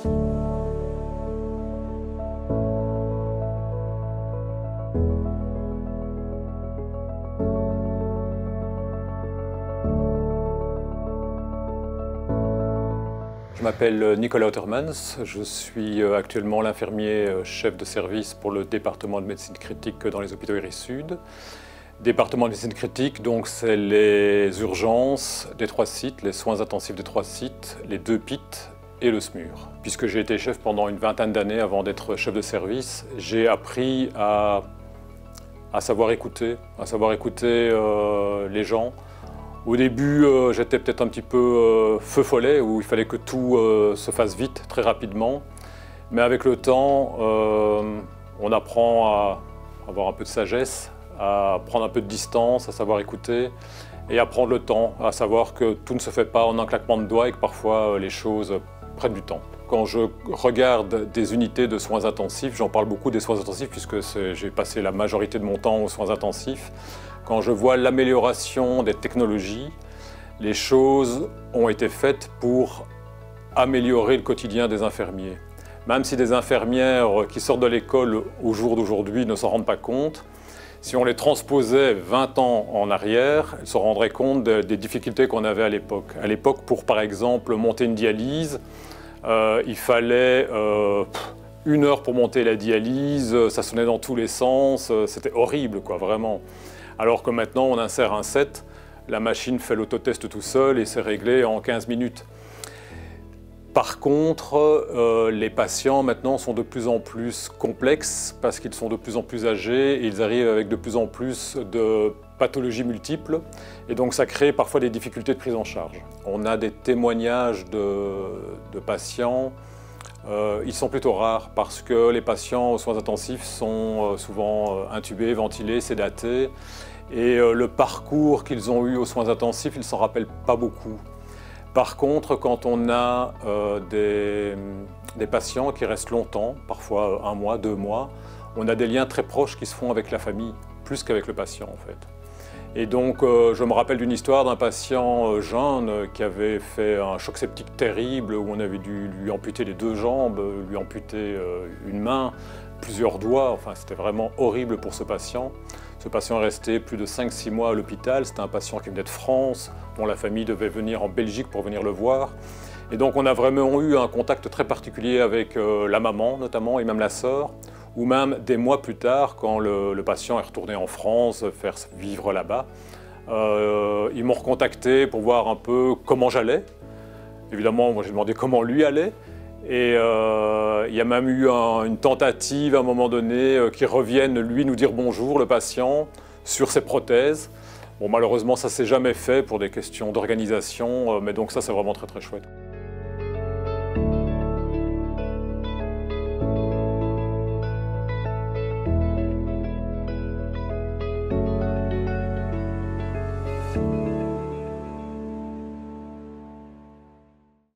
Je m'appelle Nicolas Ottermans, je suis actuellement l'infirmier chef de service pour le département de médecine critique dans les hôpitaux Iris Sud. Département de médecine critique, donc c'est les urgences des 3 sites, les soins intensifs des 3 sites, les 2 PIT et le SMUR. Puisque j'ai été chef pendant une vingtaine d'années avant d'être chef de service, j'ai appris à savoir écouter, les gens. Au début, j'étais peut-être un petit peu feu follet, où il fallait que tout se fasse vite, très rapidement. Mais avec le temps, on apprend à avoir un peu de sagesse, à prendre un peu de distance, à savoir écouter et à prendre le temps, à savoir que tout ne se fait pas en un claquement de doigts et que parfois les choses prennent du temps. Quand je regarde des unités de soins intensifs, j'en parle beaucoup des soins intensifs puisque j'ai passé la majorité de mon temps aux soins intensifs. Quand je vois l'amélioration des technologies, les choses ont été faites pour améliorer le quotidien des infirmiers. Même si des infirmières qui sortent de l'école au jour d'aujourd'hui ne s'en rendent pas compte, si on les transposait 20 ans en arrière, elles se rendraient compte des difficultés qu'on avait à l'époque. À l'époque, pour par exemple monter une dialyse, il fallait 1 heure pour monter la dialyse, ça sonnait dans tous les sens, c'était horrible, quoi, vraiment. Alors que maintenant, on insère un set, la machine fait l'autotest tout seul et c'est réglé en 15 minutes. Par contre, les patients maintenant sont de plus en plus complexes parce qu'ils sont de plus en plus âgés et ils arrivent avec de plus en plus de pathologies multiples et donc ça crée parfois des difficultés de prise en charge. On a des témoignages de patients, ils sont plutôt rares parce que les patients aux soins intensifs sont souvent intubés, ventilés, sédatés et le parcours qu'ils ont eu aux soins intensifs, ils ne s'en rappellent pas beaucoup. Par contre, quand on a des patients qui restent longtemps, parfois 1 mois, 2 mois, on a des liens très proches qui se font avec la famille, plus qu'avec le patient en fait. Et donc je me rappelle d'une histoire d'un patient jeune qui avait fait un choc septique terrible où on avait dû lui amputer les 2 jambes, lui amputer une main, plusieurs doigts, enfin c'était vraiment horrible pour ce patient. Ce patient est resté plus de 5-6 mois à l'hôpital, c'était un patient qui venait de France, dont la famille devait venir en Belgique pour venir le voir. Et donc on a vraiment eu un contact très particulier avec la maman notamment et même la sœur, ou même des mois plus tard quand le patient est retourné en France, faire vivre là-bas. Ils m'ont recontacté pour voir un peu comment j'allais. Évidemment, moi j'ai demandé comment lui allait. Et il y a même eu une tentative à un moment donné qu'il revienne lui nous dire bonjour, le patient, sur ses prothèses. Bon, malheureusement ça ne s'est jamais fait pour des questions d'organisation, mais donc ça c'est vraiment très très chouette.